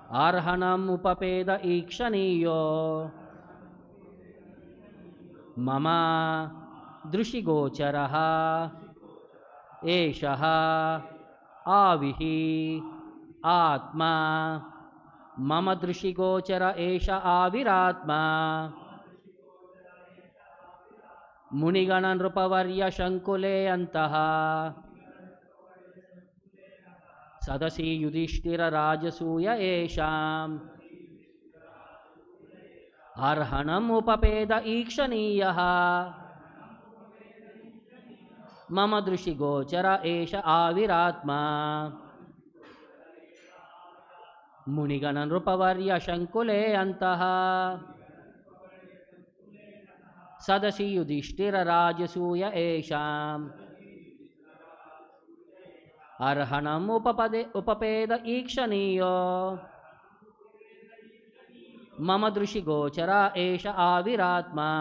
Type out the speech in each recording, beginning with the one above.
Arhanam upapeda ikshaniyo mama drushigocharaha eshaha avihi atma mama drushigochara esha aviratma munigana nrupavarya shankule antaha sadasi Yudhiṣṭhira Rājasūya esham arhanam upapeda ikshaniyaha mama drushigochara esha aviratma munigana nrupavarya shankule antaha sadasi Yudhiṣṭhira Rājasūya esham arhanam upapeda ikshaniyo mama drushigochara esha aviratma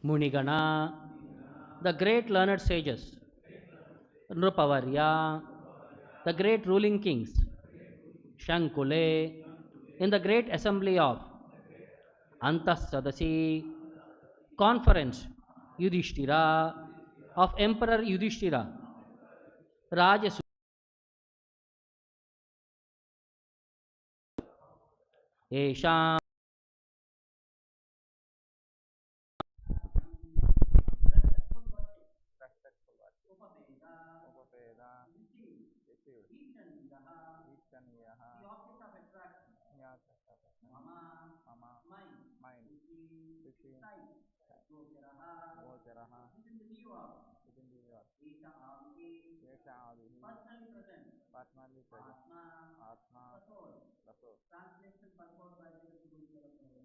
Munigana, the great learned sages, Nrupavarya, the great ruling kings, Shankule, in the great assembly of Antasadasi, conference, Yudhiṣṭhira, of Emperor Yudhiṣṭhira, Rajasuya, Esham, personally present, Atma, the soul. Translation purport by the Kuru.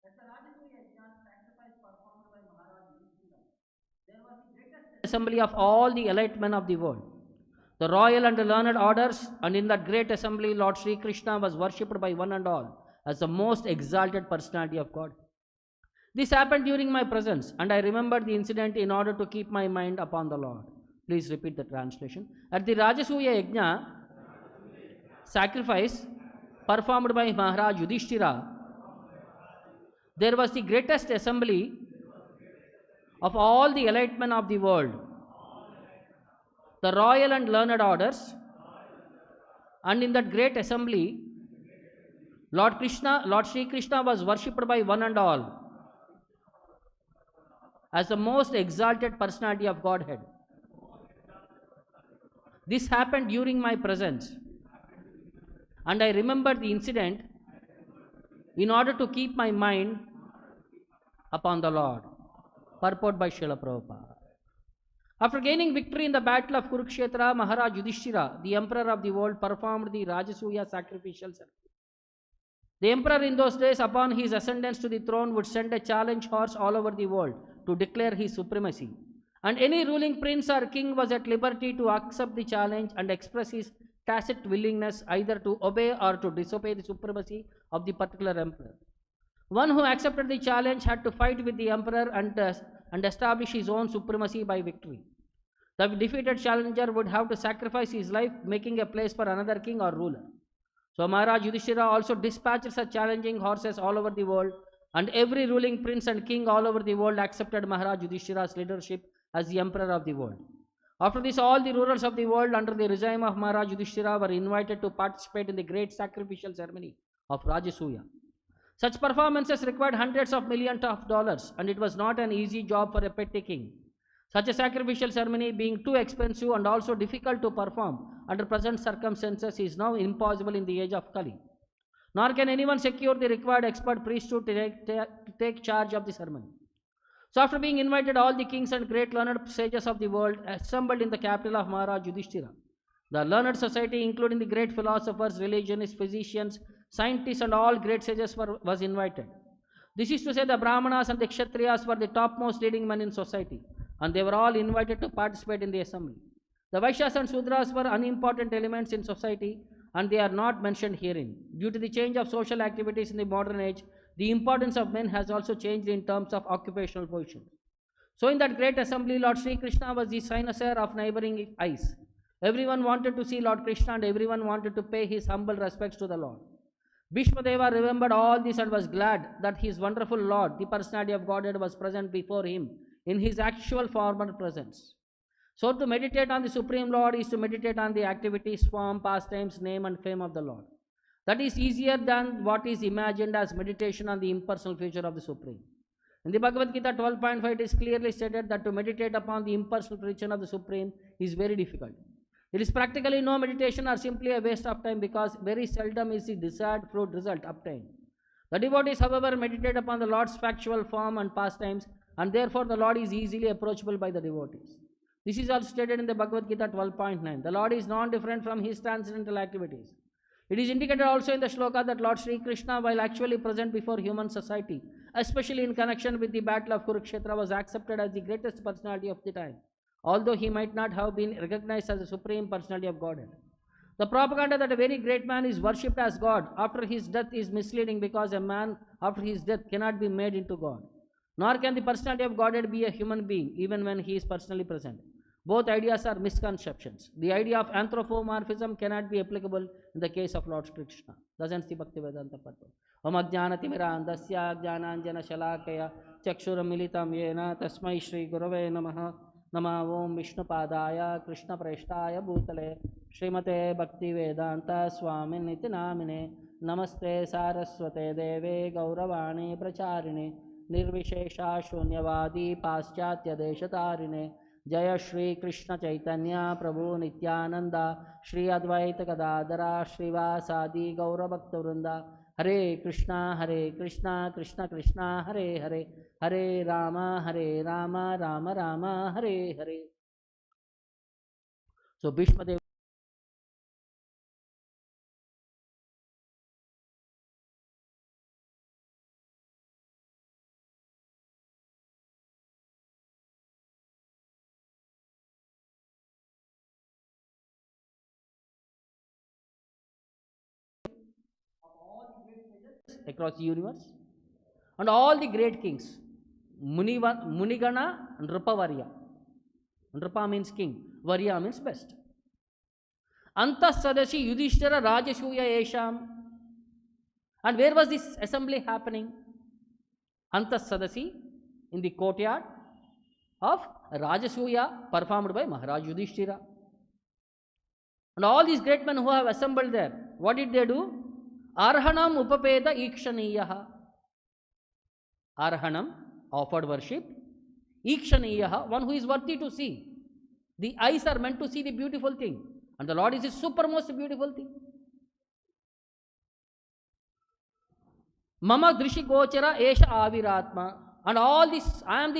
At the Rājasūya Yajña sacrifice performed by Mahārāja Yudhiṣṭhira, there was the greatest assembly of all the elite men of the world, the royal and the learned orders, and in that great assembly Lord Śrī Kṛṣṇa was worshipped by one and all as the most exalted personality of God. This happened during my presence, and I remembered the incident in order to keep my mind upon the Lord. Please repeat the translation. At the Rājasūya Yajña, sacrifice performed by Mahārāja Yudhiṣṭhira, there was the greatest assembly of all the elite men of the world, the royal and learned orders, and in that great assembly, Lord Śrī Kṛṣṇa was worshipped by one and all as the most exalted personality of Godhead. This happened during my presence, and I remembered the incident in order to keep my mind upon the Lord. Purport by Srila Prabhupada. After gaining victory in the Battle of Kurukṣetra, Mahārāja Yudhiṣṭhira, the emperor of the world, performed the Rājasuya sacrificial service. The emperor in those days, upon his ascendance to the throne, would send a challenge horse all over the world to declare his supremacy. And any ruling prince or king was at liberty to accept the challenge and express his tacit willingness either to obey or to disobey the supremacy of the particular emperor. One who accepted the challenge had to fight with the emperor and establish his own supremacy by victory. The defeated challenger would have to sacrifice his life, making a place for another king or ruler. So Mahārāja Yudhiṣṭhira also dispatched such challenging horses all over the world, and every ruling prince and king all over the world accepted Mahārāja Yudhiṣṭhira's leadership as the emperor of the world. After this, all the rulers of the world under the regime of Mahārāja Yudhiṣṭhira were invited to participate in the great sacrificial ceremony of Rājasūya. Such performances required hundreds of millions of dollars, and it was not an easy job for a petty king. Such a sacrificial ceremony, being too expensive and also difficult to perform under present circumstances, is now impossible in the age of Kali. Nor can anyone secure the required expert priesthood to take charge of the ceremony. So after being invited, all the kings and great learned sages of the world assembled in the capital of Mahārāja Yudhiṣṭhira. The learned society, including the great philosophers, religionists, physicians, scientists, and all great sages was invited. This is to say, the Brahmanas and the Kshatriyas were the topmost leading men in society, and they were all invited to participate in the assembly. The Vaishyas and Sudras were unimportant elements in society, and they are not mentioned herein. Due to the change of social activities in the modern age, the importance of men has also changed in terms of occupational position. So in that great assembly, Lord Śrī Kṛṣṇa was the cynosure of neighboring eyes. Everyone wanted to see Lord Krishna, and everyone wanted to pay his humble respects to the Lord. Bhishmadeva remembered all this and was glad that his wonderful Lord, the personality of Godhead, was present before him in his actual form and presence. So to meditate on the Supreme Lord is to meditate on the activities, form, pastimes, name and fame of the Lord. That is easier than what is imagined as meditation on the impersonal feature of the Supreme. In the Bhagavad Gita 12.5, it is clearly stated that to meditate upon the impersonal creature of the Supreme is very difficult. It is practically no meditation or simply a waste of time, because very seldom is the desired fruit result obtained. The devotees, however, meditate upon the Lord's factual form and pastimes, and therefore the Lord is easily approachable by the devotees. This is also stated in the Bhagavad Gita 12.9. The Lord is non-different from his transcendental activities. It is indicated also in the Shloka that Lord Śrī Kṛṣṇa, while actually present before human society, especially in connection with the Battle of Kurukṣetra, was accepted as the greatest personality of the time, although he might not have been recognized as the Supreme Personality of Godhead. The propaganda that a very great man is worshipped as God after his death is misleading, because a man after his death cannot be made into God. Nor can the personality of Godhead be a human being even when he is personally present. Both ideas are misconceptions. The idea of anthropomorphism cannot be applicable in the case of Lord Śrī Kṛṣṇa. Thus ends the Bhaktivedanta Purport. Om ajnanatimirandasya jnananjana shalakaya chakshuramilitam yena tasmai Shri Gurave Namaha. Namo Om Vishnu Padaya Krishna Preshtaya Bhutale Srimate Bhaktivedanta Swamin Niti Namine Namaste Saraswate Deve Gauravani Pracharine Nirvishesha Shunyavadi Paschatya Deshatarine Jaya Shri Krishna Chaitanya Prabhu Nityananda Shri Advaita Gadadara Shrivasadi Gauravakta Hare Krishna Krishna Krishna Hare Hare Hare Rama Rama Rama Hare Hare. So Bhishmadeva across the universe, and all the great kings, Munigana and Nrupavarya. Nrupa means king, Varya means best. Antas Sadasi Yudhiṣṭhira Rājasūya Yajña. And where was this assembly happening? Antas Sadasi, in the courtyard of Rājasūya, performed by Mahārāja Yudhiṣṭhira. And all these great men who have assembled there, what did they do? Arhanam upapeda ikshaniyaha. Arhanam, offered worship. Ikshaniyaha, one who is worthy to see. The eyes are meant to see the beautiful thing, and the Lord is the supermost beautiful thing. Mama drishi gochara esha aviratma. And all this, I am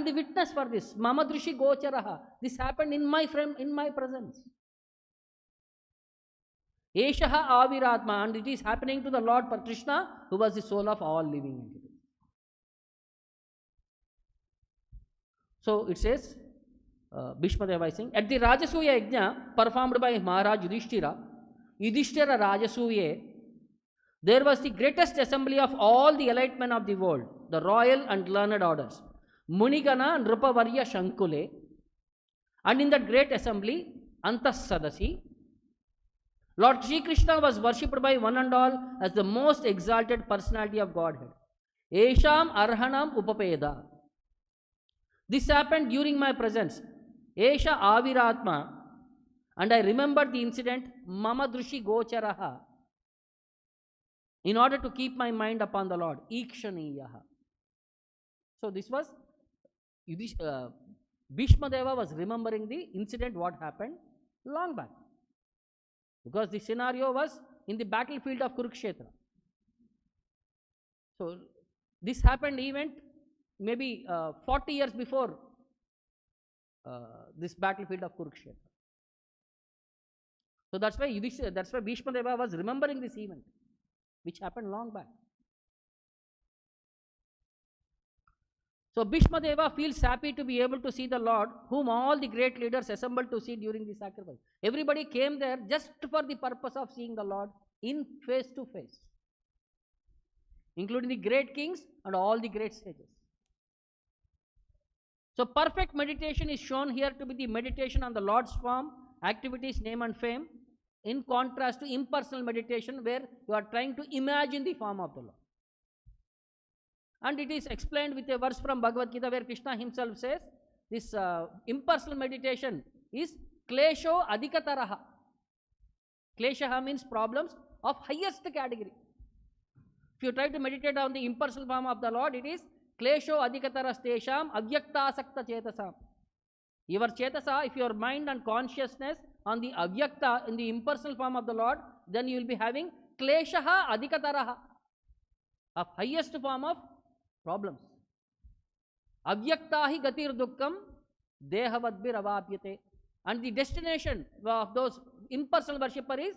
the witness for this. Mama drishi gocharaha. This happened in my presence. Eshaha aviratma, and it is happening to the Lord Krishna, who was the soul of all living entities. So it says, Bhishmadeva is saying, at the Rājasūya Yajña performed by Mahārāja Yudhiṣṭhira, Yudhiṣṭhira Rājasūya, there was the greatest assembly of all the elite men of the world, the royal and learned orders, Munigana and Nrupavarya Shankule. And in that great assembly, Antasadasi, Lord Śrī Kṛṣṇa was worshipped by one and all as the most exalted personality of Godhead. Esham Arhanam Upapeda. This happened during my presence. Esha Aviratma. And I remembered the incident, Mama Drushi Gocharaha, in order to keep my mind upon the Lord. Ikshaniyaha. So this was, Bhishma Deva was remembering the incident what happened long back. Because the scenario was in the battlefield of Kurukṣetra. So this happened event maybe 40 years before this battlefield of Kurukṣetra. So that's why Bhishma Deva was remembering this event, which happened long back. So Bhishma Deva feels happy to be able to see the Lord, whom all the great leaders assembled to see during the sacrifice. Everybody came there just for the purpose of seeing the Lord in face to face, including the great kings and all the great sages. So perfect meditation is shown here to be the meditation on the Lord's form, activities, name and fame, in contrast to impersonal meditation where you are trying to imagine the form of the Lord. And it is explained with a verse from Bhagavad Gita where Krishna himself says, this impersonal meditation is klesho adhikataraha. Kleshaha means problems of highest category. If you try to meditate on the impersonal form of the Lord, it is klesho adhikatarastesham avyaktasakta chetasam. Your chetasa, if your mind and consciousness on the avyakta, in the impersonal form of the Lord, then you will be having kleshaha adhikataraha, of highest form of problems. Avyaktahi gatir dukkam dehavadbir avapyate. And the destination of those impersonal worshipper is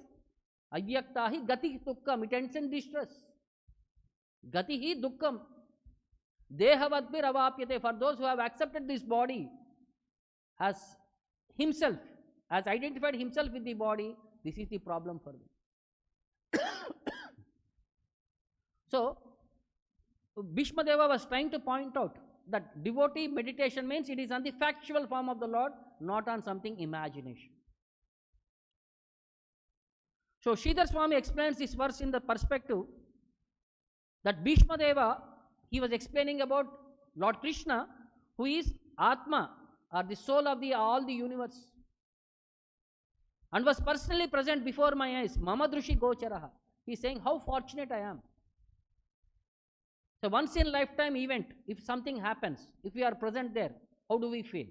avyaktahi gati dukkam, it ends in distress. Gatihi dukkam dehavadbir avapyate. For those who have accepted this body as himself, has identified himself with the body, this is the problem for them. So Bhishma Deva was trying to point out that devotee meditation means it is on the factual form of the Lord, not on something imagination. So Sridhar Swami explains this verse in the perspective that Bhishma Deva, he was explaining about Lord Krishna, who is Atma, or the soul of all the universe, and was personally present before my eyes. Mama Drushi Gocharaha. He is saying how fortunate I am. So once in lifetime event, if something happens, if we are present there, how do we feel?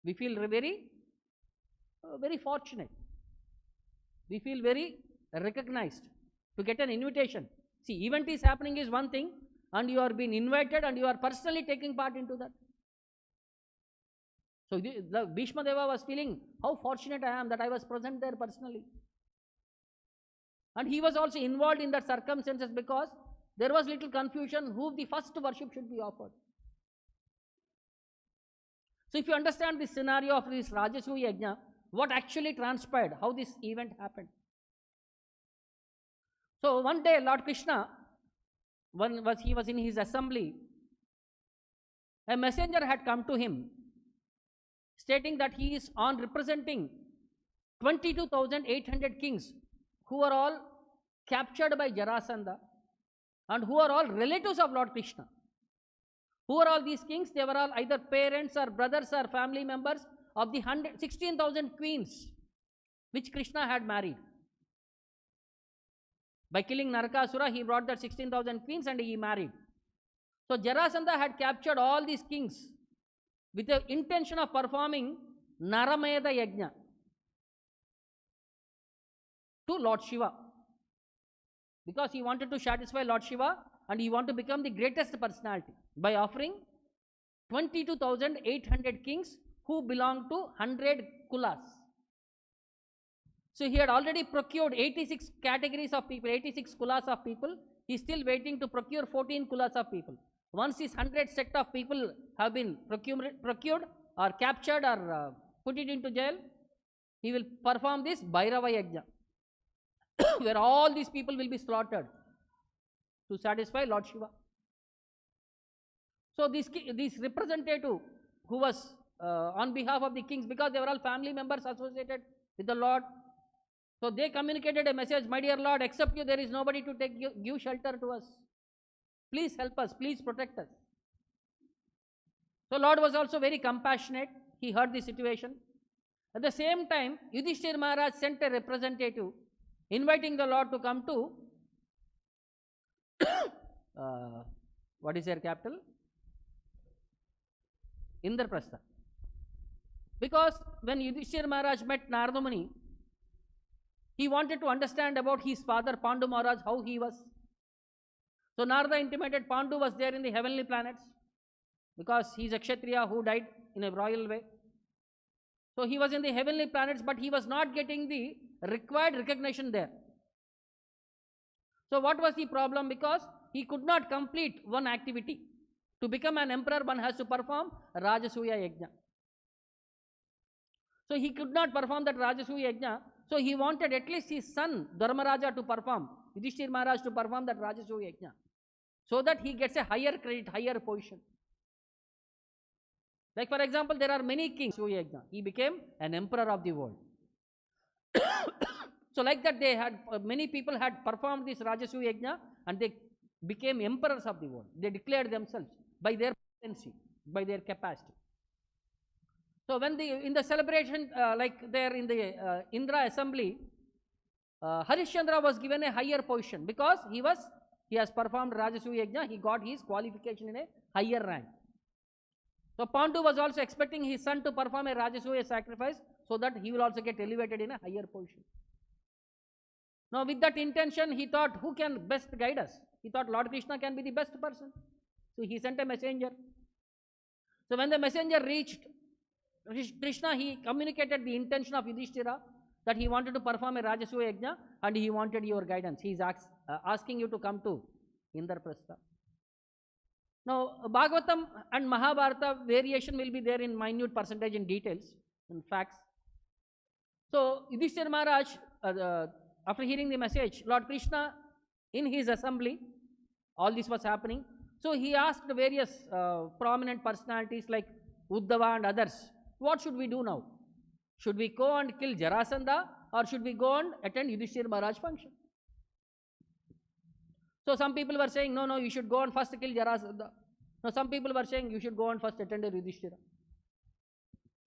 We feel very, very fortunate. We feel very recognized to get an invitation. See, event is happening is one thing, and you are being invited and you are personally taking part into that. So the Bhishma Deva was feeling how fortunate I am that I was present there personally. And he was also involved in that circumstances because there was little confusion who the first worship should be offered. So if you understand this scenario of this Rājasūya Yajña, what actually transpired, how this event happened. So one day Lord Krishna, he was in his assembly, a messenger had come to him stating that he is on representing 22,800 kings who are all captured by Jarasandha and who are all relatives of Lord Krishna. Who are all these kings? They were all either parents or brothers or family members of the 16,000 queens which Krishna had married. By killing Narakasura, he brought that 16,000 queens and he married. So Jarasandha had captured all these kings with the intention of performing Narameda Yajña to Lord Shiva. Because he wanted to satisfy Lord Shiva and he wanted to become the greatest personality by offering 22,800 kings who belonged to 100 kulas. So he had already procured 86 categories of people, 86 kulas of people. He is still waiting to procure 14 kulas of people. Once his 100 sect of people have been procured or captured or put it into jail, he will perform this Bhairava Yajña. where all these people will be slaughtered to satisfy Lord Shiva. So this representative who was on behalf of the kings, because they were all family members associated with the Lord, so they communicated a message, my dear Lord, except you there is nobody to give shelter to us. Please help us, please protect us. So Lord was also very compassionate. He heard the situation. At the same time, Yudhiṣṭhira Maharaj sent a representative inviting the Lord to come to what is their capital? Indraprastha. Because when Yudhiṣṭhira Maharaj met Narada Muni, he wanted to understand about his father Pandu Maharaj, how he was. So Narada intimated Pandu was there in the heavenly planets, because he is a Kshatriya who died in a royal way. So he was in the heavenly planets, but he was not getting the required recognition there. So what was the problem? Because he could not complete one activity. To become an emperor, one has to perform Rājasūya Yajña. So he could not perform that Rājasūya Yajña. So he wanted at least his son Dharmaraja to perform, Yudhiṣṭhira Maharaj to perform that Rājasūya Yajña, so that he gets a higher credit, higher position. Like for example, there are many kings. He became an emperor of the world. So like that, they had many people had performed this Rājasūya Yajña and they became emperors of the world. They declared themselves by their potency, by their capacity. So when in the celebration, like there in the Indra assembly, Harishchandra was given a higher position because he has performed Rājasūya Yajña. He got his qualification in a higher rank. So Pandu was also expecting his son to perform a Rājasūya sacrifice so that he will also get elevated in a higher position. Now with that intention, he thought, who can best guide us? He thought Lord Krishna can be the best person. So he sent a messenger. So when the messenger reached Krishna, he communicated the intention of Yudhiṣṭhira that he wanted to perform a Rājasūya Yajña and he wanted your guidance. He is asking you to come to Indraprastha. Now Bhagavatam and Mahabharata variation will be there in minute percentage in details, in facts. So Yudhiṣṭhira Maharaj, after hearing the message, Lord Krishna in his assembly, all this was happening. So he asked various prominent personalities like Uddhava and others, what should we do now? Should we go and kill Jarasandha or should we go and attend Yudhiṣṭhira Maharaj function? So some people were saying, no, you should go and first kill Jarasandha. Now some people were saying, you should go and first attend Yudhiṣṭhira.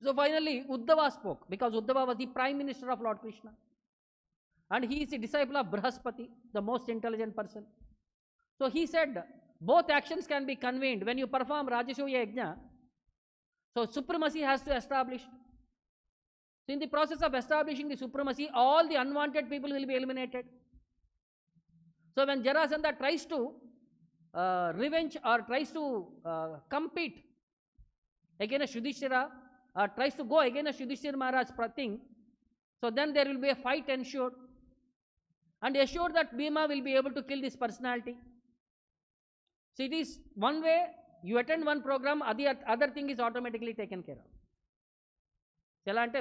So finally Uddhava spoke, because Uddhava was the prime minister of Lord Krishna. And he is a disciple of Brahaspati, the most intelligent person. So he said, both actions can be convened. When you perform Rājasūya Yajña, so supremacy has to establish. So in the process of establishing the supremacy, all the unwanted people will be eliminated. So when Jarasandha tries to revenge or tries to compete against Yudhiṣṭhira, or tries to go against Yudhiṣṭhira Maharaj's thing, so then there will be a fight ensured. And assured that Bhima will be able to kill this personality. So it is one way, you attend one program, other thing is automatically taken care of. ఎలా అంటే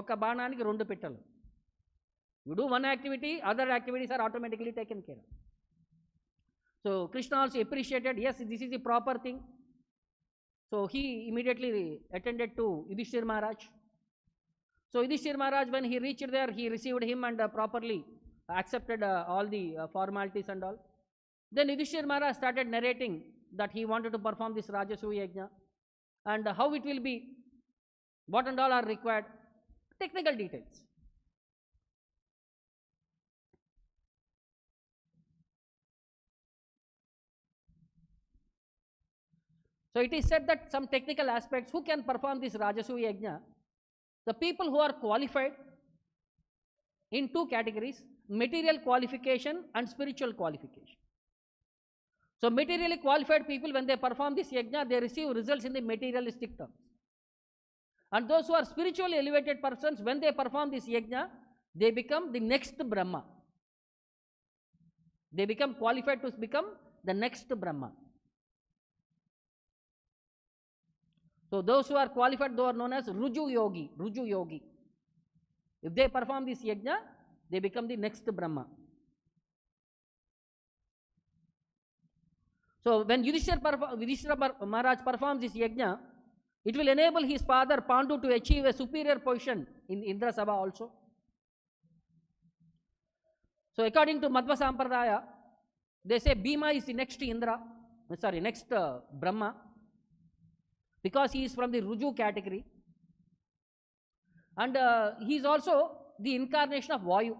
ఒక బాణానికి రెండు పిట్టలు. You do one activity, other activities are automatically taken care of. So Krishna also appreciated, yes, this is the proper thing. So he immediately attended to Yudhiṣṭhira Maharaj. So Yudhiṣṭhira Maharaj, when he reached there, he received him and properly accepted all the formalities and all. Then Yudhiṣṭhira Maharaj started narrating that he wanted to perform this Rājasūya Yajña and how it will be, what and all are required, technical details. So it is said that some technical aspects, who can perform this Rājasūya Yajña? The people who are qualified in two categories, material qualification and spiritual qualification. So materially qualified people, when they perform this yajna, they receive results in the materialistic terms. And those who are spiritually elevated persons, when they perform this yajna, they become the next Brahma. They become qualified to become the next Brahma. So those who are qualified, they are known as Ruju Yogi. Ruju Yogi. If they perform this yajna, they become the next Brahma. So when Yudhiṣṭhira Maharaj performs this yajna, it will enable his father Pandu to achieve a superior position in Indra Sabha also. So according to Madhva Sampradaya, they say Bhima is the next Brahma, because he is from the Ruju category, and he is also the incarnation of Vayu.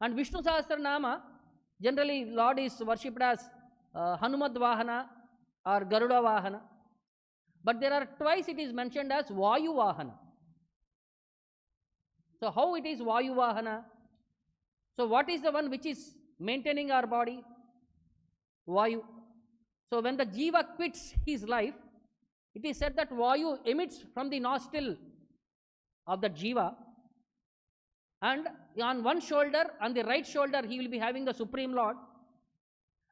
And Vishnu Sahasranama, generally Lord is worshipped as Hanumad Vahana or Garuda Vahana, but there are twice it is mentioned as Vayu Vahana. So how it is Vayu Vahana? So what is the one which is maintaining our body? Vayu. So when the Jiva quits his life, it is said that Vayu emits from the nostril of the Jiva, and on one shoulder, on the right shoulder, he will be having the Supreme Lord,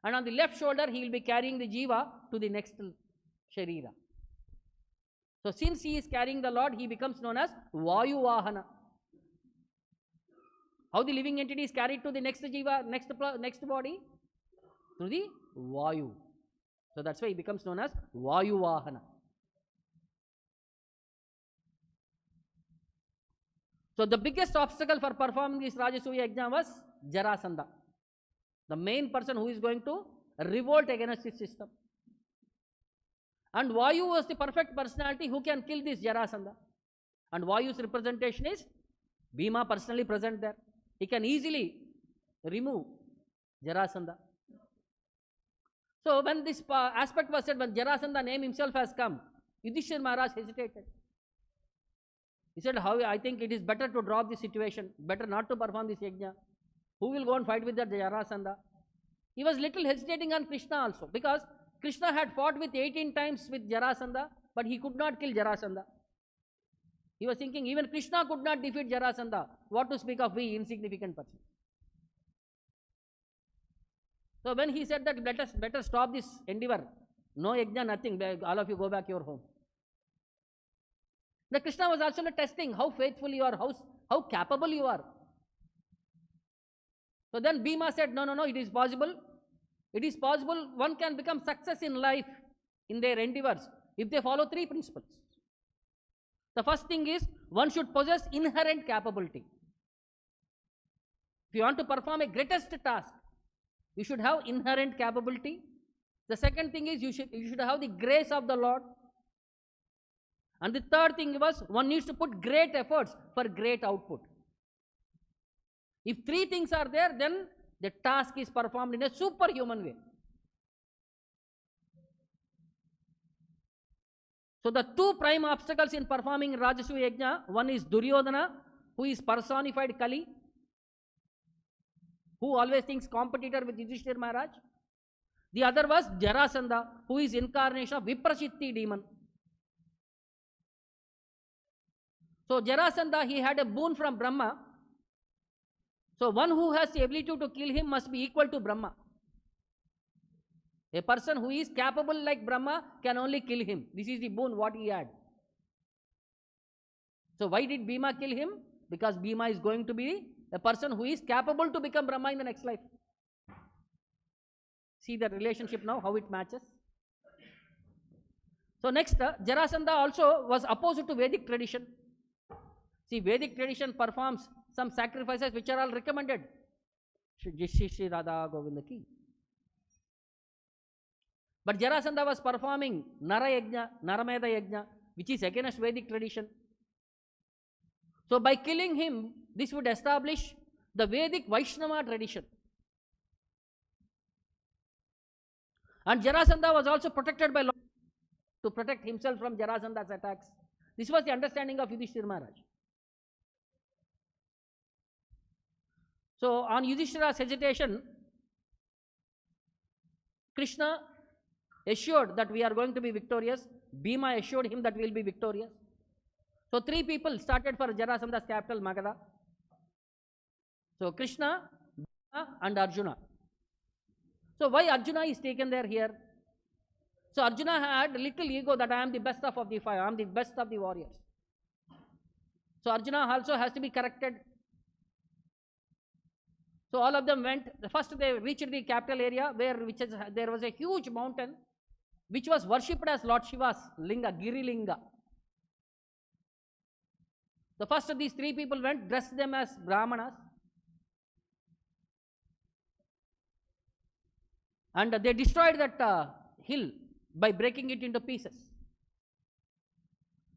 and on the left shoulder, he will be carrying the Jiva to the next Sharira. So since he is carrying the Lord, he becomes known as Vayu Vahana. How the living entity is carried to the next Jiva, next body? Through the Vayu. So that's why he becomes known as Vayu Vahana. So the biggest obstacle for performing this Rājasūya Yajña was Jarasandha, the main person who is going to revolt against this system. And Vayu was the perfect personality who can kill this Jarasandha. And Vayu's representation is Bhima personally present there. He can easily remove Jarasandha. So when this aspect was said, when Jarasandha name himself has come, Yudhiṣṭhira Maharaj hesitated. He said, "How? I think it is better to drop this situation, better not to perform this yajna. Who will go and fight with that Jarasandha?" He was little hesitating on Krishna also, because Krishna had fought with 18 times with Jarasandha, but he could not kill Jarasandha. He was thinking, even Krishna could not defeat Jarasandha. What to speak of we insignificant person? So when he said that let us better stop this endeavor, no yajna, nothing, all of you go back your home. The Krishna was also testing how faithful you are, how capable you are. So then Bhima said, no, it is possible. It is possible one can become success in life in their endeavors if they follow 3 principles. The first thing is one should possess inherent capability. If you want to perform a greatest task, you should have inherent capability. The second thing is you should have the grace of the Lord. And the third thing was one needs to put great efforts for great output. If 3 things are there, then the task is performed in a superhuman way. So the 2 prime obstacles in performing Rājasūya Yajña, one is Duryodhana, who is personified Kali, who always thinks competitor with Yudhiṣṭhira Maharaj. The other was Jarasandha, who is incarnation of Viprachitti demon. So Jarasandha, he had a boon from Brahma. So one who has the ability to kill him must be equal to Brahma. A person who is capable like Brahma can only kill him. This is the boon what he had. So why did Bhima kill him? Because Bhima is going to be a person who is capable to become Brahma in the next life. See the relationship now, how it matches. So next, Jarasandha also was opposed to Vedic tradition. See, Vedic tradition performs some sacrifices which are all recommended. Shri Radha Govinda ki. But Jarasandha was performing Nara Yajña, Narameda Yajña, which is against Vedic tradition. So by killing him, this would establish the Vedic Vaishnava tradition. And Jarasandha was also protected by Lord to protect himself from Jarasandha's attacks. This was the understanding of Yudhiṣṭhira Maharaj. So on Yudhiṣṭhira's hesitation, Krishna assured that we are going to be victorious. Bhima assured him that we will be victorious. So 3 people started for Jarasandha's capital, Magadha. So Krishna, Bhima and Arjuna. So why Arjuna is taken there here? So Arjuna had a little ego that I am the best of the 5, I am the best of the warriors. So Arjuna also has to be corrected. So all of them went. First they reached the capital area there was a huge mountain which was worshipped as Lord Shiva's linga, Giri Linga. So first these three people went, dressed them as Brahmanas, and they destroyed that hill by breaking it into pieces.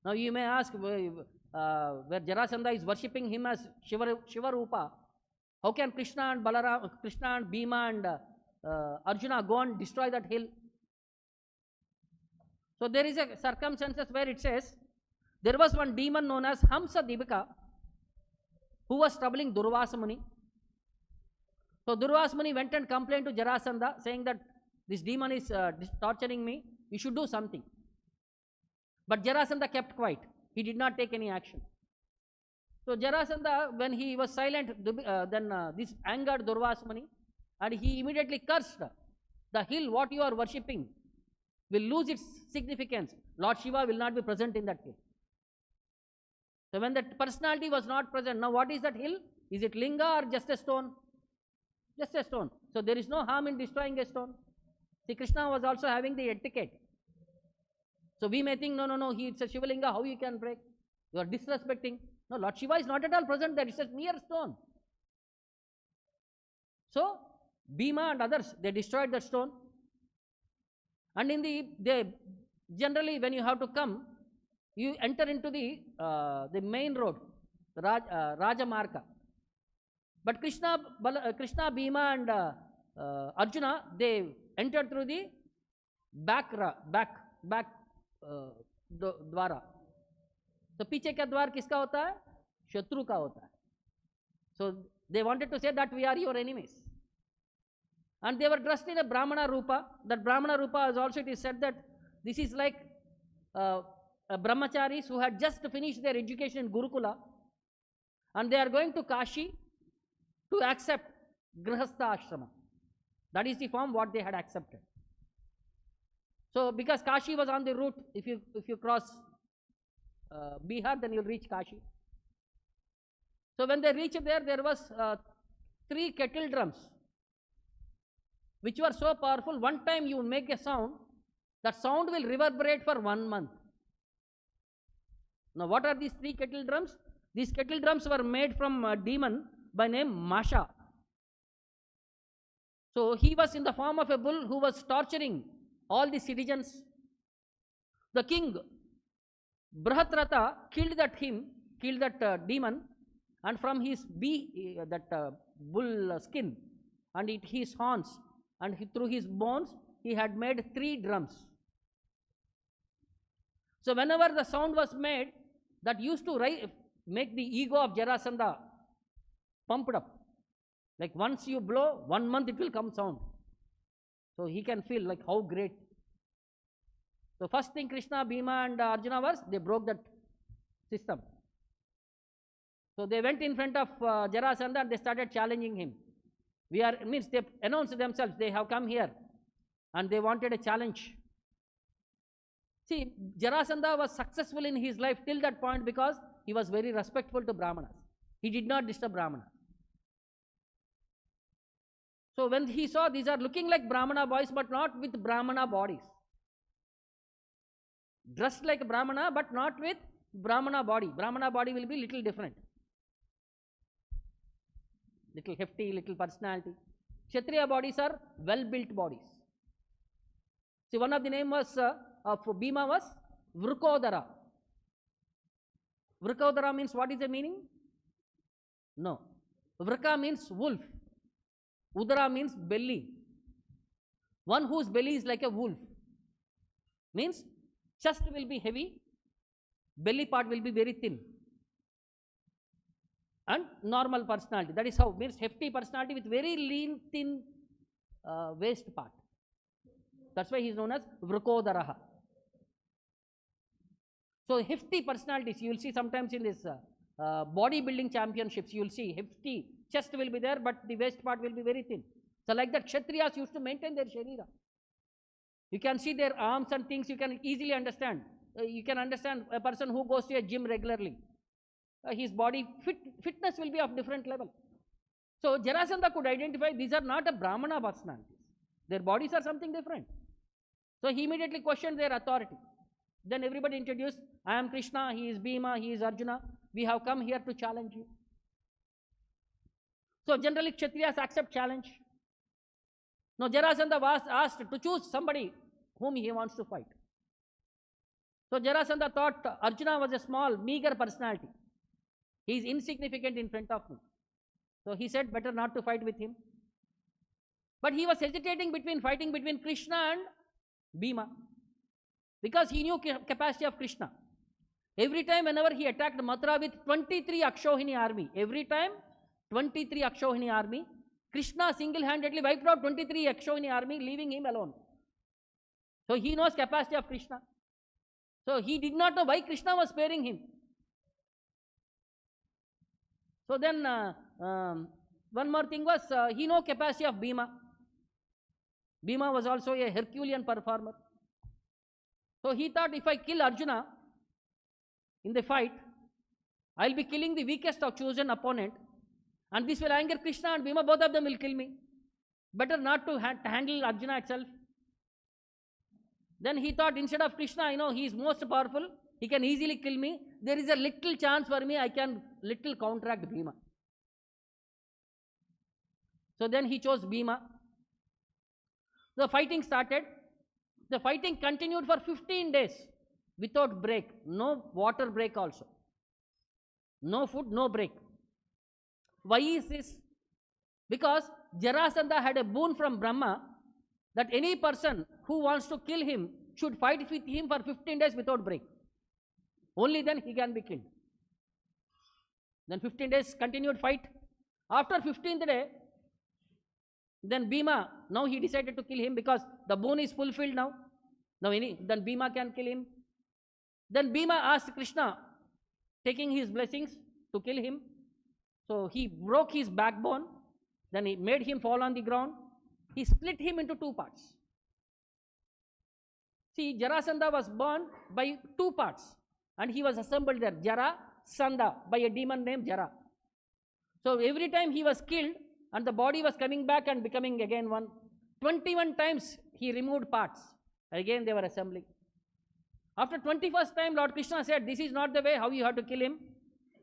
Now you may ask, where Jarasandha is worshipping him as Shiva Rupa, how can Krishna and Bhima and Arjuna go and destroy that hill? So there is a circumstances where it says, there was one demon known as Hamsa Dibika who was troubling Durvasa Muni. So Durvasa Muni went and complained to Jarasandha saying that this demon is torturing me, you should do something. But Jarasandha kept quiet. He did not take any action. So Jarasandha, when he was silent, this angered Durvasa Muni, and he immediately cursed the hill what you are worshipping will lose its significance. Lord Shiva will not be present in that hill. So when that personality was not present, now what is that hill? Is it linga or just a stone? Just a stone. So there is no harm in destroying a stone. See, Krishna was also having the etiquette. So we may think, no, it's a Shiva linga, how you can break? You are disrespecting. No, Lord Shiva is not at all present there, it's a mere stone. So Bhima and others, they destroyed that stone. And generally when you have to come, you enter into the main road, the Rajamarga. But Krishna, Bhima and Arjuna, they entered through the back द्वारा. तो पीछे का द्वार किसका होता है? शत्रु का होता है. So they wanted to say that we are your enemies. And they were dressed in a Brahmana Rupa. That Brahmana Rupa is also, it is said that this is like brahmacharis who had just finished their education in Gurukula, and they are going to Kashi to accept Grihastha Ashrama. That is the form what they had accepted. So because Kashi was on the route, if you cross Bihar, then you'll reach Kashi. So when they reached there was 3 kettle drums which were so powerful. One time you make a sound, that sound will reverberate for 1 month. Now what are these 3 kettle drums? These kettle drums were made from a demon by name Masha. So he was in the form of a bull who was torturing all the citizens. The king Brahatrata killed that demon, and from his bull skin and his horns and through his bones he had made 3 drums. So whenever the sound was made, that used to make the ego of Jarasandha pumped up. Like once you blow, 1 month it will come sound. So he can feel like how great. So first thing Krishna, Bhima and Arjuna was, they broke that system. So they went in front of Jarasandha and they started challenging him. They announced themselves, they have come here and they wanted a challenge. See, Jarasandha was successful in his life till that point because he was very respectful to Brahmanas. He did not disturb Brahmanas. So when he saw these are looking like Brahmana boys but not with Brahmana bodies. Dressed like a Brahmana but not with Brahmana body. Brahmana body will be little different. Little hefty, little personality. Kshatriya bodies are well-built bodies. See, one of the name was of Bhima was Vrikodara. Vrikodara means what is the meaning? No. Vrika means wolf. Udara means belly. One whose belly is like a wolf. Means chest will be heavy, belly part will be very thin. And normal personality. That is how, means hefty personality with very lean, thin waist part. That's why he is known as Vrikodaraha. So hefty personalities, you will see sometimes in this bodybuilding championships, you will see hefty chest will be there, but the waist part will be very thin. So like that, Kshatriyas used to maintain their Sharira. You can see their arms and things, you can easily understand. You can understand a person who goes to a gym regularly. His body fitness will be of different level. So Jarasandha could identify these are not a Brahmana personalities. Their bodies are something different. So he immediately questioned their authority. Then everybody introduced, I am Krishna, he is Bhima, he is Arjuna. We have come here to challenge you. So generally Kshatriyas accept challenge. Now Jarasandha was asked to choose somebody whom he wants to fight. So Jarasandha thought Arjuna was a small, meager personality. He is insignificant in front of me. So he said better not to fight with him. But he was hesitating between fighting between Krishna and Bhima, because he knew capacity of Krishna. Every time whenever he attacked Mathura with 23 Akshohini army, every time 23 Akshohini army, Krishna single-handedly wiped out 23 Akshohini army, leaving him alone. So he knows capacity of Krishna. So he did not know why Krishna was sparing him. So then one more thing was he knows capacity of Bhima. Bhima was also a Herculean performer. So he thought if I kill Arjuna in the fight, I will be killing the weakest of chosen opponent, and this will anger Krishna and Bhima, both of them will kill me. Better not to handle Arjuna itself. Then he thought instead of Krishna, he is most powerful, he can easily kill me. There is a little chance for me, I can little counteract Bhima. So then he chose Bhima. The fighting started. The fighting continued for 15 days without break. No water break also. No food, no break. Why is this? Because Jarasandha had a boon from Brahma that any person who wants to kill him should fight with him for 15 days without break. Only then he can be killed. Then 15 days continued fight. After 15th day, then Bhima, now he decided to kill him because the boon is fulfilled now. Then Bhima can kill him. Then Bhima asked Krishna, taking his blessings, to kill him. So he broke his backbone. Then he made him fall on the ground. He split him into two parts. See, Jarasandha was born by two parts, and he was assembled there. Jara, Sandha, by a demon named Jara. So every time he was killed, and the body was coming back and becoming again one. 21 times he removed parts. Again they were assembling. After 21st time, Lord Krishna said, this is not the way how you have to kill him.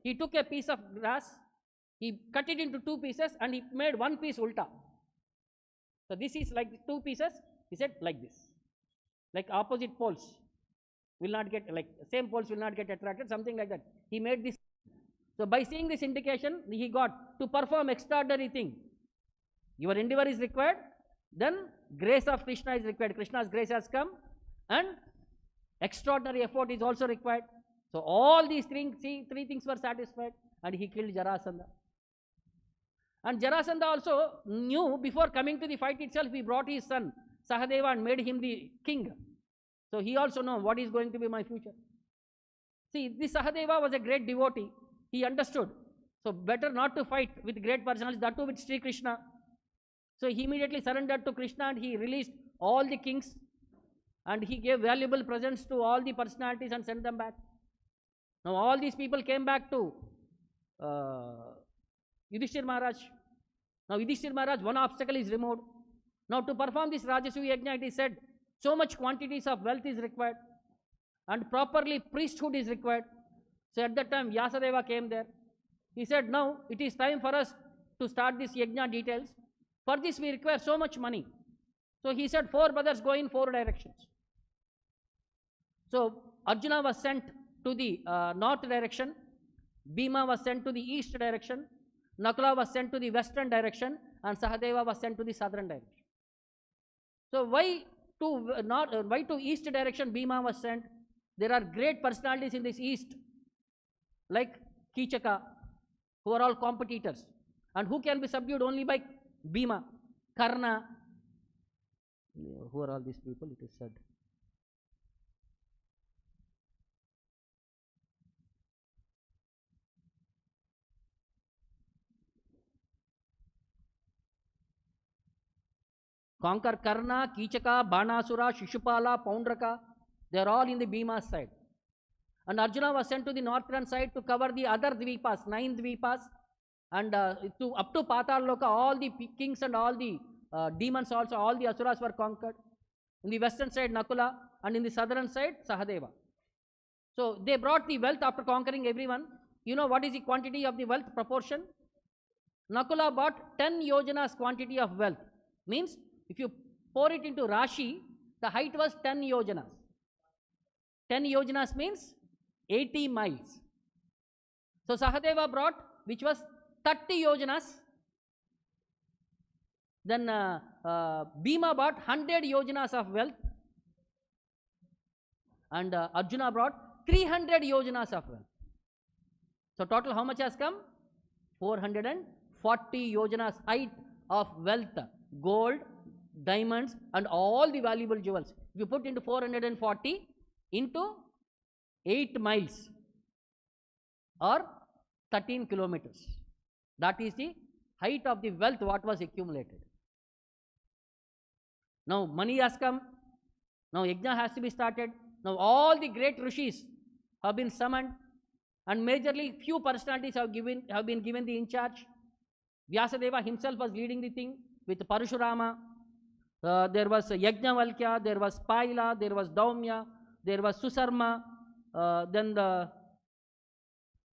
He took a piece of grass, he cut it into two pieces, and he made one piece ulta. So this is like two pieces. He said like this. Like opposite poles will not get, like same poles will not get attracted, something like that. He made this. So by seeing this indication, he got to perform extraordinary thing. Your endeavor is required, then grace of Krishna is required. Krishna's grace has come, and extraordinary effort is also required. So all these three things were satisfied, and he killed Jarasandha. And Jarasandha also knew before coming to the fight itself, he brought his son Sahadeva and made him the king. So he also knows what is going to be my future. See, this Sahadeva was a great devotee. He understood. So better not to fight with great personalities, that too with Śrī Kṛṣṇa. So he immediately surrendered to Krishna and he released all the kings, and he gave valuable presents to all the personalities and sent them back. Now all these people came back to Yudhiṣṭhira Maharaj. Now Yudhiṣṭhira Maharaj, one obstacle is removed. Now to perform this Rājasūya Yajña, it is said, so much quantities of wealth is required, and properly priesthood is required. So at that time Vyasadeva came there. He said, now it is time for us to start this Yajna details. For this we require so much money. So he said, 4 brothers go in 4 directions. So Arjuna was sent to the north direction, Bhima was sent to the east direction, Nakula was sent to the western direction, and Sahadeva was sent to the southern direction. So why to east direction Bhima was sent? There are great personalities in this east, like Kichaka, who are all competitors, and who can be subdued only by Bhima. Karna, who are all these people, it is said. Conquer Karna, Kichaka, Banasura, Shishupala, Poundraka, they are all in the Bhima's side. And Arjuna was sent to the northern side to cover the other Dvipas, 9 Dvipas, and up to Patal Loka, all the kings and all the demons also, all the asuras were conquered. In the western side, Nakula, and in the southern side, Sahadeva. So they brought the wealth after conquering everyone. You know what is the quantity of the wealth proportion? Nakula bought 10 yojanas quantity of wealth. Means if you pour it into Rashi, the height was 10 yojanas. 10 yojanas means 80 miles. So Sahadeva brought, which was 30 yojanas. Then Bhima brought 100 yojanas of wealth. And Arjuna brought 300 yojanas of wealth. So total how much has come? 440 yojanas height of wealth, gold, diamonds and all the valuable jewels. If you put into 440 into 8 miles or 13 kilometers. That is the height of the wealth what was accumulated. Now money has come. Now Yajna has to be started. Now all the great rishis have been summoned, and majorly few personalities have been given the in charge. Vyasadeva himself was leading the thing with Parashurama. There was Yajnavalkya, there was Paila, there was Daumya, there was Susarma. Then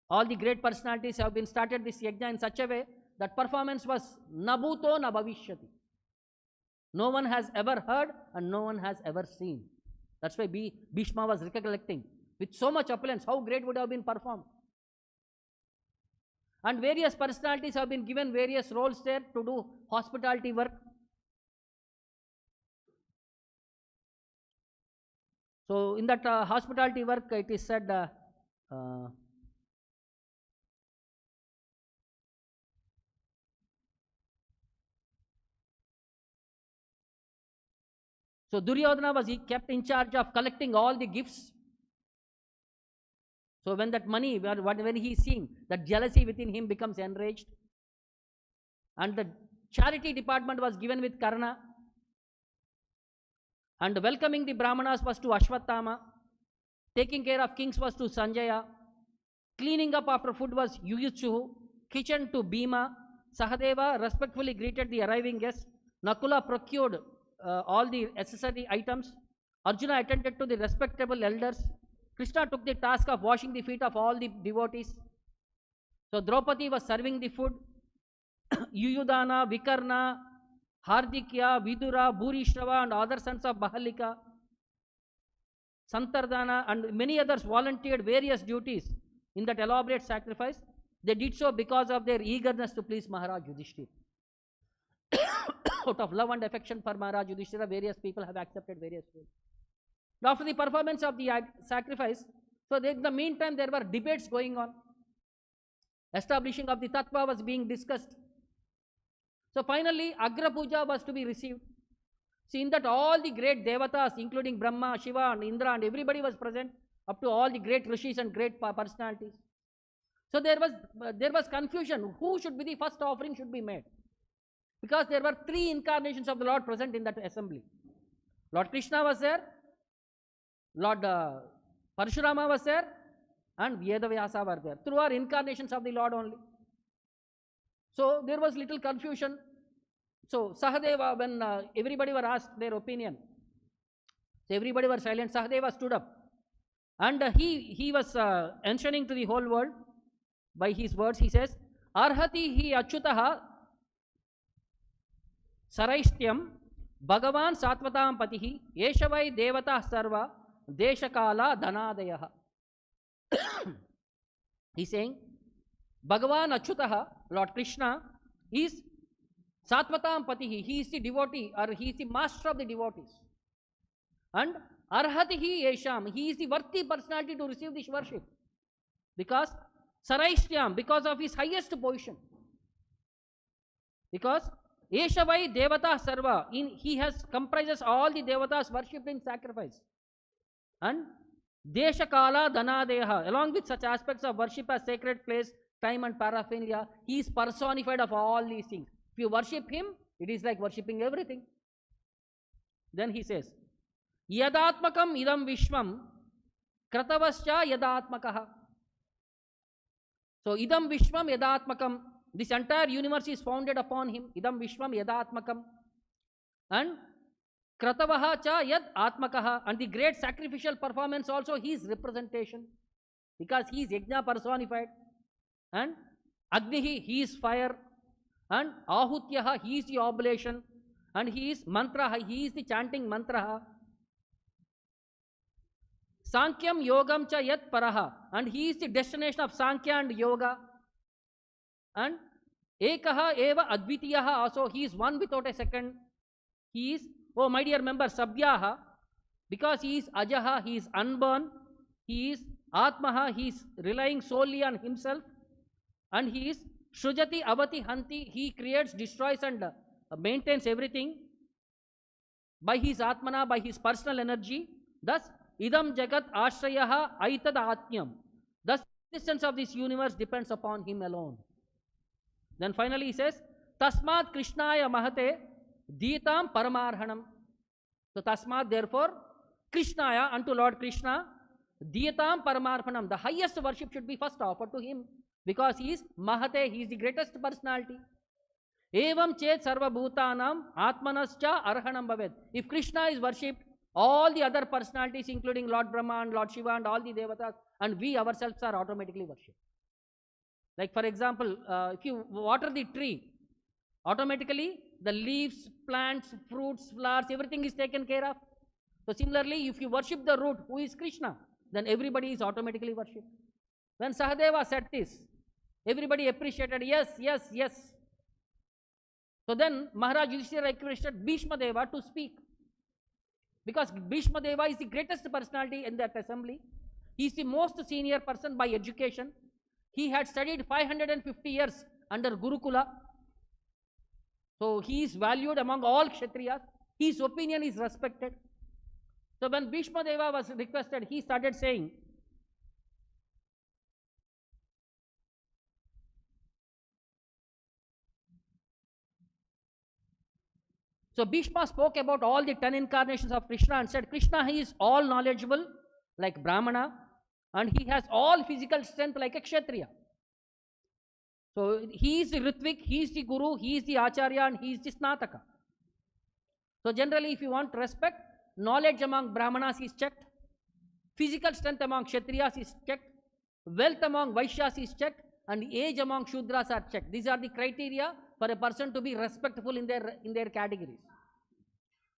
all the great personalities have been started this yajna in such a way that performance was nabhuto na bhavishyati. No one has ever heard and no one has ever seen. That's why Bhishma was recollecting with so much opulence how great would have been performed. And various personalities have been given various roles there to do hospitality work. So in that hospitality work, it is said, so Duryodhana was kept in charge of collecting all the gifts. So when that money, when he is seeing, that jealousy within him becomes enraged. And the charity department was given with Karna. And welcoming the Brahmanas was to Ashwatthama. Taking care of kings was to Sanjaya. Cleaning up after food was Yuyutsuhu. Kitchen to Bhima. Sahadeva respectfully greeted the arriving guests. Nakula procured all the accessory items. Arjuna attended to the respectable elders. Krishna took the task of washing the feet of all the devotees. So Draupadi was serving the food. Yuyudhana, Vikarna, Hardikya, Vidura, Bhurishrava and other sons of Bahalika, Santardana and many others volunteered various duties in that elaborate sacrifice. They did so because of their eagerness to please Mahārāja Yudhiṣṭhira. Out of love and affection for Mahārāja Yudhiṣṭhira, various people have accepted various roles. After the performance of the sacrifice, so in the meantime there were debates going on. Establishing of the Tattva was being discussed. So finally, Agra Puja was to be received. See, in that all the great Devatas, including Brahma, Shiva and Indra and everybody was present, up to all the great rishis and great personalities. So there was confusion. Who should be the first offering should be made? Because there were 3 incarnations of the Lord present in that assembly. Lord Krishna was there, Lord Parashurama was there, and Vedavyasa were there. 3 are incarnations of the Lord only. So there was little confusion. So Sahadeva, when everybody were asked their opinion, so everybody were silent. Sahadeva stood up, and he was mentioning to the whole world by his words. He says, "Arhati hi achyutaha saraishtyam Bhagavan satvatam patihi yeshavai devata sarva deshakala dhanadayaha." He's saying, Bhagavan Achyutaha, Lord Krishna, is Satvatam Patihi. He is the devotee, or he is the master of the devotees. And Arhatihi Yesham, he is the worthy personality to receive this worship. Because Saraishtyam, because of his highest position. Because Yeshavai Devata Sarva, he has comprises all the Devatas worshipped in sacrifice. And Deshakala Dhanadeha, along with such aspects of worship as sacred place, time and paraphernalia, he is personified of all these things. If you worship him, it is like worshipping everything. Then he says, Yadatmakam idam vishwam kratavascha yadatmakaha. So idam vishwam yadatmakam, this entire universe is founded upon him. Idam Vishwam Yadatmakam. And Kratavaha cha Yad Atmakaha. And the great sacrificial performance also his representation. Because he is Yajna personified. And Agnihi, he is fire. And Ahutyaha, he is the oblation. And he is Mantraha, he is the chanting Mantraha. Sankyam Yogam cha Yat Paraha. And he is the destination of Sankhya and Yoga. And Ekaha Eva Advitiyaha, also he is one without a second. He is, oh my dear member, Sabhyaha, because he is Ajaha, he is unborn. He is Atmaha, he is relying solely on himself. And he is Shrujati Avati Hanti, he creates, destroys and maintains everything by his Atmana, by his personal energy. Thus, Idam Jagat Ashrayaha Aitad Atmyam. Thus, the existence of this universe depends upon him alone. Then finally he says, Tasmat Krishnaya Mahate Ditam Paramarhanam. So, Tasmat, therefore, Krishnaya, unto Lord Krishna, Diyatam Paramarpanam, the highest worship should be first offered to him, because he is Mahate, he is the greatest personality. Evam Chet Sarva Bhutanam Atmanascha Arhanam Bhavet. If Krishna is worshipped, all the other personalities, including Lord Brahma and Lord Shiva and all the Devatas, and we ourselves are automatically worshipped. Like for example, if you water the tree, automatically the leaves, plants, fruits, flowers, everything is taken care of. So similarly, if you worship the root, who is Krishna, then everybody is automatically worshipped. When Sahadeva said this, everybody appreciated, yes, yes, yes. So then Mahārāja Yudhiṣṭhira requested Bhishma Deva to speak. Because Bhishma Deva is the greatest personality in that assembly. He is the most senior person by education. He had studied 550 years under Gurukula. So he is valued among all Kshatriyas. His opinion is respected. So when Bhishma Deva was requested, he started saying, so Bhishma spoke about all the 10 incarnations of Krishna and said, Krishna, he is all knowledgeable like Brahmana, and he has all physical strength like a Kshatriya. So he is the Ritvik, he is the Guru, he is the Acharya, and he is the Snataka. So generally, if you want respect, knowledge among Brahmanas is checked, physical strength among Kshatriyas is checked, wealth among Vaishyas is checked, and age among Shudras are checked. These are the criteria for a person to be respectful in their categories.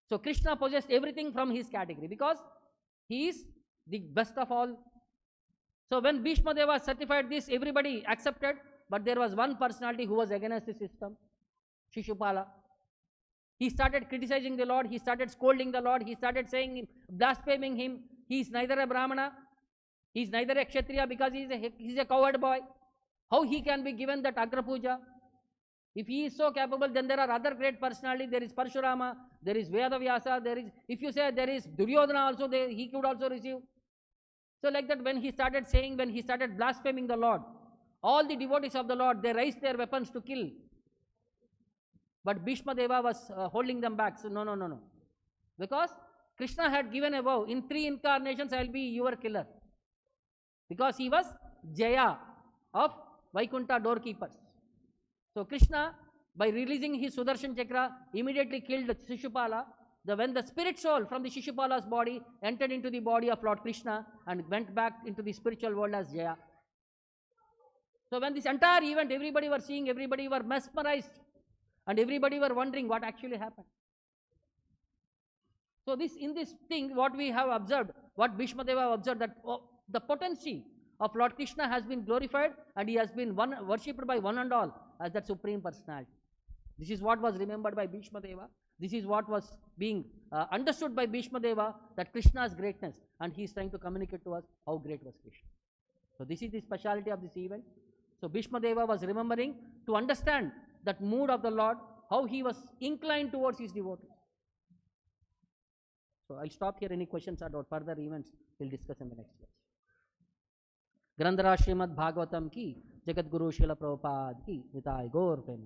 So Krishna possessed everything from his category because he is the best of all. So when Bhishma Deva certified this, everybody accepted, but there was one personality who was against the system, Shishupala. He started criticizing the Lord, he started scolding the Lord, he started saying, blaspheming him. He is neither a Brahmana, he is neither a Kshatriya, because he is a coward boy. How he can be given that Agra Puja? If he is so capable, then there are other great personalities. There is Parshurama, there is Vedavyasa, there is, if you say there is Duryodhana also, he could also receive. So like that, when he started saying, when he started blaspheming the Lord, all the devotees of the Lord, they raised their weapons to kill. But Bhishma Deva was holding them back. So no. Because Krishna had given a vow, in 3 incarnations I will be your killer. Because he was Jaya of Vaikuntha doorkeepers. So Krishna, by releasing his Sudarshan Chakra, immediately killed Shishupala. When the spirit soul from the Shishupala's body entered into the body of Lord Krishna and went back into the spiritual world as Jaya. So when this entire event, everybody were seeing, everybody were mesmerized, and everybody were wondering what actually happened. So in this thing, what we have observed, what Bhishma Deva observed, that the potency of Lord Krishna has been glorified, and he has been worshipped by one and all as that supreme personality. This is what was remembered by Bhishma Deva. This is what was being understood by Bhishma Deva, that Krishna's greatness, and he is trying to communicate to us how great was Krishna. So this is the speciality of this event. So Bhishma Deva was remembering to understand that mood of the Lord, how he was inclined towards his devotees. So I'll stop here. Any questions about further events, we'll discuss in the next class. ग्रंथराज Shrimad Bhagavatam की जगत गुरु श्रील प्रभुपाद की निताय गौर प्रेम।